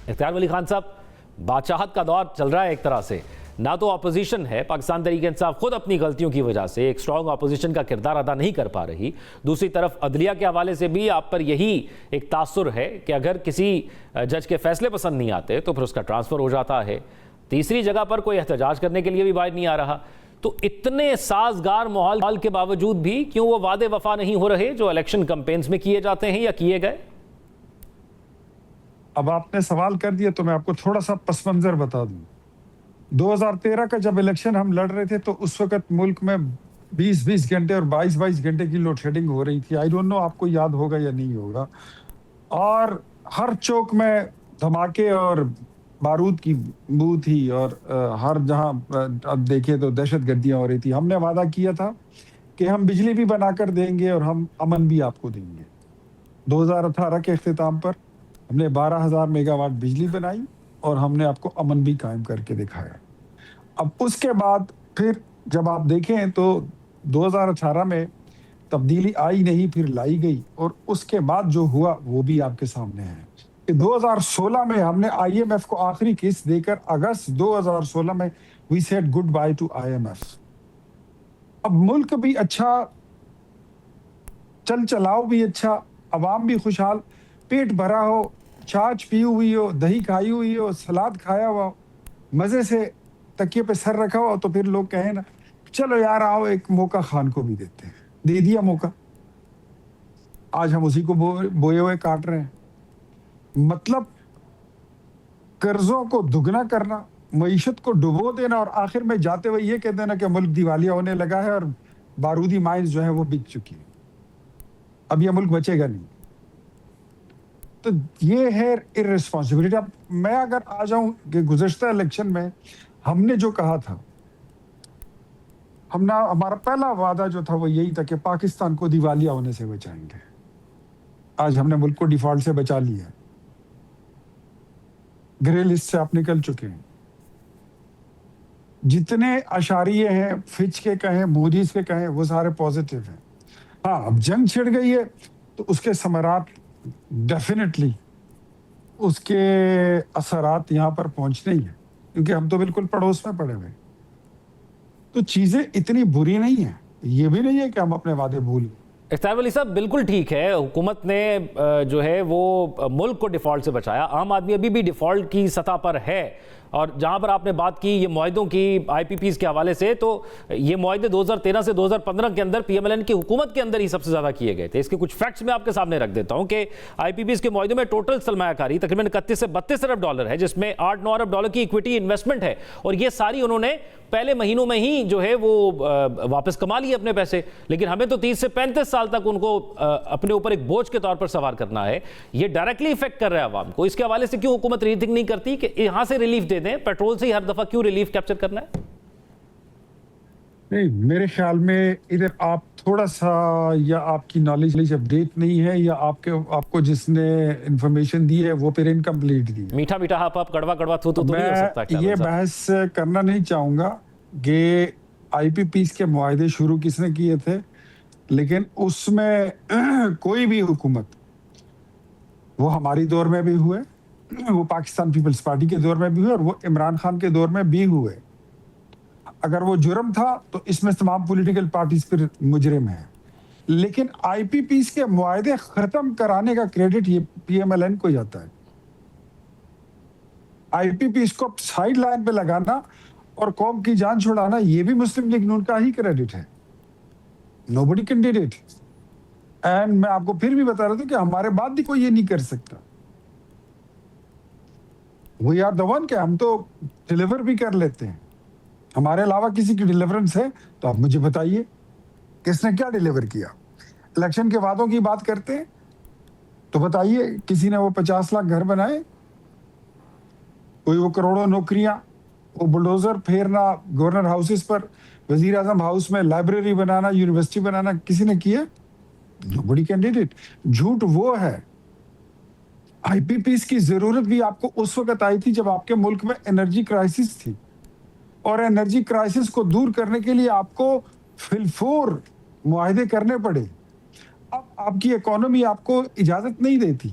اختیار ولی خان صاحب، بادشاہت کا دور چل رہا ہے ایک طرح سے، نہ تو اپوزیشن ہے، پاکستان تحریک انصاف خود اپنی غلطیوں کی وجہ سے ایک سٹرونگ اپوزیشن کا کردار ادا نہیں کر پا رہی، دوسری طرف عدلیہ کے حوالے سے بھی آپ پر یہی ایک تاثر ہے کہ اگر کسی جج کے فیصلے پسند نہیں آتے تو پھر اس کا ٹرانسفر ہو جاتا ہے، تیسری جگہ پر کوئی احتجاج کرنے کے لیے بھی باہر نہیں آ رہا، تو اتنے سازگار ماحول کے باوجود بھی کیوں وہ وعدے وفا نہیں ہو رہے جو الیکشن کمپینز میں کیے جاتے ہیں یا کیے گئے؟ اب آپ نے سوال کر دیا تو میں آپ کو تھوڑا سا پس منظر بتا دوں. 2013 کا جب الیکشن ہم لڑ رہے تھے تو اس وقت ملک میں 20 گھنٹے اور 22 گھنٹے کی لوڈ شیڈنگ ہو رہی تھی. آئی ڈونٹ نو آپ کو یاد ہوگا یا نہیں ہوگا. اور ہر چوک میں دھماکے اور بارود کی بو تھی اور ہر جہاں اب دیکھیں تو دہشت گردیاں ہو رہی تھی. ہم نے وعدہ کیا تھا کہ ہم بجلی بھی بنا کر دیں گے اور ہم امن بھی آپ کو دیں گے. 2018 کے اختتام پر ہم نے 12,000 میگا واٹ بجلی بنائی اور ہم نے آپ کو امن بھی قائم کر کے دکھایا. اب اس کے بعد پھر جب آپ دیکھیں تو 2018 میں تبدیلی آئی نہیں، پھر لائی گئی، اور اس کے بعد جو ہوا وہ بھی آپ کے سامنے ہے. 2016 میں ہم نے آئی ایم ایف کو آخری قسط دے کر اگست 2016 میں we said goodbye to I M F. اب ملک بھی اچھا، چل چلاؤ بھی اچھا، عوام بھی خوشحال، پیٹ بھرا ہو، چھاچھ پی ہوئی ہو، دہی کھائی ہوئی ہو، سلاد کھایا ہوا ہو، مزے سے تکیے پہ سر رکھا ہوا، تو پھر لوگ کہیں نا چلو یار آؤ ایک موقع خان کو بھی دیتے ہیں. دے دیا موقع، آج ہم اسی کو بوئے ہوئے کاٹ رہے ہیں. مطلب قرضوں کو دگنا کرنا، معیشت کو ڈبو دینا، اور آخر میں جاتے ہوئے یہ کہہ دینا کہ ملک دیوالیہ ہونے لگا ہے اور بارودی مائنز جو ہے وہ بک چکی ہے، اب یہ ملک بچے گا نہیں. تو یہ ہے ارریسپانسبلٹی. اب میں اگر آ جاؤں کہ گزشتہ الیکشن میں ہم نے جو کہا تھا، ہمارا پہلا وعدہ جو تھا وہ یہی تھا کہ پاکستان کو دیوالیہ ہونے سے بچائیں گے. آج ہم نے ملک کو ڈیفالٹ سے بچا لیا، گرے لسٹ سے آپ نکل چکے ہیں. جتنے اشاریے ہیں، فچ کے کہیں، موڈیز کے کہیں، وہ سارے پوزیٹیو ہیں. ہاں اب جنگ چھڑ گئی ہے تو اس کے ثمرات ڈیفینیٹلی، اس کے اثرات یہاں پر پہنچنے ہی ہیں، کیونکہ ہم تو بالکل پڑوس میں پڑے ہوئے. تو چیزیں اتنی بری نہیں ہیں، یہ بھی نہیں ہے کہ ہم اپنے وعدے بھول گئے. اختیار ولی صاحب بالکل ٹھیک ہے، حکومت نے جو ہے وہ ملک کو ڈیفالٹ سے بچایا، عام آدمی ابھی بھی ڈیفالٹ کی سطح پر ہے. اور جہاں پر آپ نے بات کی یہ معاہدوں کی آئی پی پیز کے حوالے سے، تو یہ معاہدے 2013 سے 2015 کے اندر پی ایم ایل این کی حکومت کے اندر ہی سب سے زیادہ کیے گئے تھے. اس کے کچھ فیکٹس میں آپ کے سامنے رکھ دیتا ہوں کہ آئی پی پیز کے معاہدوں میں ٹوٹل سرمایہ کاری تقریباً 31 سے 32 ارب ڈالر ہے، جس میں 8-9 ارب ڈالر کی ایکویٹی انویسٹمنٹ ہے، اور یہ ساری انہوں نے پہلے مہینوں میں ہی جو ہے وہ واپس کما لیے اپنے پیسے. لیکن ہمیں تو 30 سے 35 سال تک ان کو اپنے اوپر ایک بوجھ کے طور پر سوار کرنا ہے. یہ ڈائریکٹلی افیکٹ کر رہا ہے عوام کو. اس کے حوالے سے کیوں حکومت ری تھنک نہیں کرتی کہ یہاں سے ریلیف دے دیں، پیٹرول سے ہی ہر دفعہ کیوں ریلیف کیپچر کرنا ہے؟ نہیں، میرے خیال میں ادھر آپ تھوڑا سا، یا آپ کی نالج اپڈیٹ نہیں ہے، یا آپ کو جس نے انفارمیشن دی ہے وہ پھر انکمپلیٹ دی ہے. میٹھا میٹھا ہاپ ہاپ کڑوا کڑوا تھو تو نہیں ہو سکتا. میں یہ بحث کرنا نہیں چاہوں گا کہ آئی پی پیز کے معاہدے شروع کس نے کیے تھے، لیکن اس میں کوئی بھی حکومت، وہ ہماری دور میں بھی ہوئے، وہ پاکستان پیپلز پارٹی کے دور میں بھی ہوئے، اور وہ عمران خان کے دور میں بھی ہوئے. اگر وہ جرم تھا تو اس میں تمام پولیٹیکل پارٹیز پھر مجرم ہیں. لیکن آئی پی پیز کے معاہدے ختم کرانے کا کریڈٹ یہ پی ایم ایل این کو جاتا ہے. آئی پی پیز کو سائیڈ لائن پہ لگانا اور قوم کی جان چھڑانا یہ بھی مسلم لیگ نون کا ہی کریڈٹ ہے. Nobody can did it. And میں آپ کو پھر بھی بتا رہا تھا کہ ہمارے بعد بھی کوئی یہ نہیں کر سکتا. We are the one کہ ہم تو ڈیلیور بھی کر لیتے ہیں. ہمارے علاوہ کسی کی ڈیلیورنس ہے تو آپ مجھے بتائیے کس نے کیا ڈیلیور کیا. الیکشن کے وعدوں کی بات کرتے ہیں تو بتائیے کسی نے وہ 50 لاکھ گھر بنائے، کوئی وہ کروڑوں نوکریاں، وہ بلڈوزر پھیرنا گورنر ہاؤسز پر، وزیر اعظم ہاؤس میں لائبریری بنانا، یونیورسٹی بنانا کسی نے کیا؟ Nobody can did it. جھوٹ وہ ہے. آئی پی پیز کی ضرورت بھی آپ کو اس وقت آئی تھی جب آپ کے ملک میں انرجی کرائسس تھی، اور انرجی کرائسس کو دور کرنے کے لیے آپ کو فلفور معاہدے کرنے پڑے. اب آپ کی اکانومی آپ کو اجازت نہیں دیتی.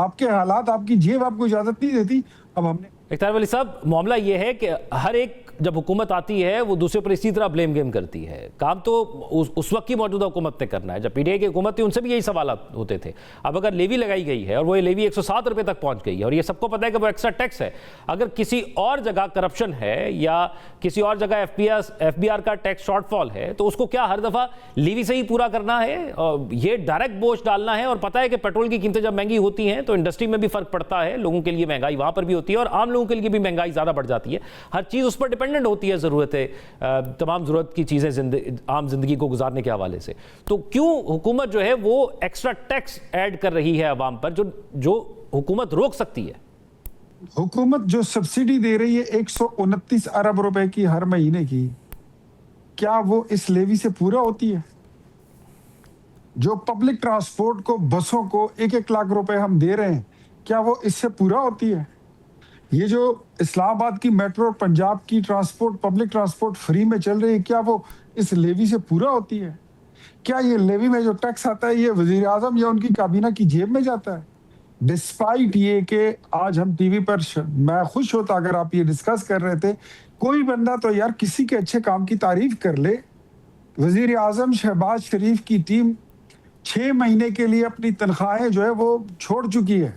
آپ کے حالات، آپ کی جیب آپ کو اجازت نہیں دیتی. اب ہم نے اختیار ولی صاحب، معاملہ یہ ہے کہ ہر ایک جب حکومت آتی ہے وہ دوسرے پر اسی طرح بلیم گیم کرتی ہے. کام تو اس وقت کی موجودہ حکومت نے کرنا ہے. جب پی ٹی آئی کی حکومت تھی ان سے بھی یہی سوالات ہوتے تھے. اب اگر لیوی لگائی گئی ہے اور وہ لیوی 107 روپے تک پہنچ گئی ہے اور یہ سب کو پتہ ہے کہ وہ ایکسٹرا ٹیکس ہے، اگر کسی اور جگہ کرپشن ہے یا کسی اور جگہ ایف بی آر کا ٹیکس شارٹ فال ہے تو اس کو کیا ہر دفعہ لیوی سے ہی پورا کرنا ہے؟ یہ ڈائریکٹ بوجھ ڈالنا ہے. اور پتہ ہے کہ پیٹرول کی قیمتیں جب مہنگی ہوتی ہیں تو انڈسٹری میں بھی فرق پڑتا ہے، لوگوں کے لیے مہنگائی وہاں پر بھی ہوتی ہے اور عام لوگوں کے لیے بھی مہنگائی زیادہ بڑھ جاتی ہے. ہر چیز اس پر ڈیپینڈنٹ ہوتی ہے، ضرورت ہے، تمام ضرورت کی چیزیں عام زندگی کو گزارنے کے حوالے سے. تو کیوں حکومت جو ہے وہ ایکسٹرا ٹیکس ایڈ کر رہی ہے عوام پر جو حکومت روک سکتی ہے؟ حکومت جو سبسڈی دے رہی ہے 129 ارب روپے کی ہر مہینے کی، کیا وہ اس لیوی سے پورا ہوتی ہے؟ جو پبلک ٹرانسپورٹ کو، بسوں کو 1-1 لاکھ روپے ہم دے رہے ہیں، کیا وہ اس سے پورا ہوتی ہے؟ یہ جو اسلام آباد کی میٹرو اور پنجاب کی ٹرانسپورٹ، پبلک ٹرانسپورٹ فری میں چل رہی ہے، کیا وہ اس لیوی سے پورا ہوتی ہے؟ کیا یہ لیوی میں جو ٹیکس آتا ہے یہ وزیر اعظم یا ان کی کابینہ کی جیب میں جاتا ہے؟ ڈسپائٹ یہ کہ آج ہم ٹی وی پر میں خوش ہوتا اگر آپ یہ ڈسکس کر رہے تھے، کوئی بندہ تو یار کسی کے اچھے کام کی تعریف کر لے. وزیر اعظم شہباز شریف کی ٹیم 6 مہینے کے لیے اپنی تنخواہیں جو ہے وہ چھوڑ چکی ہے.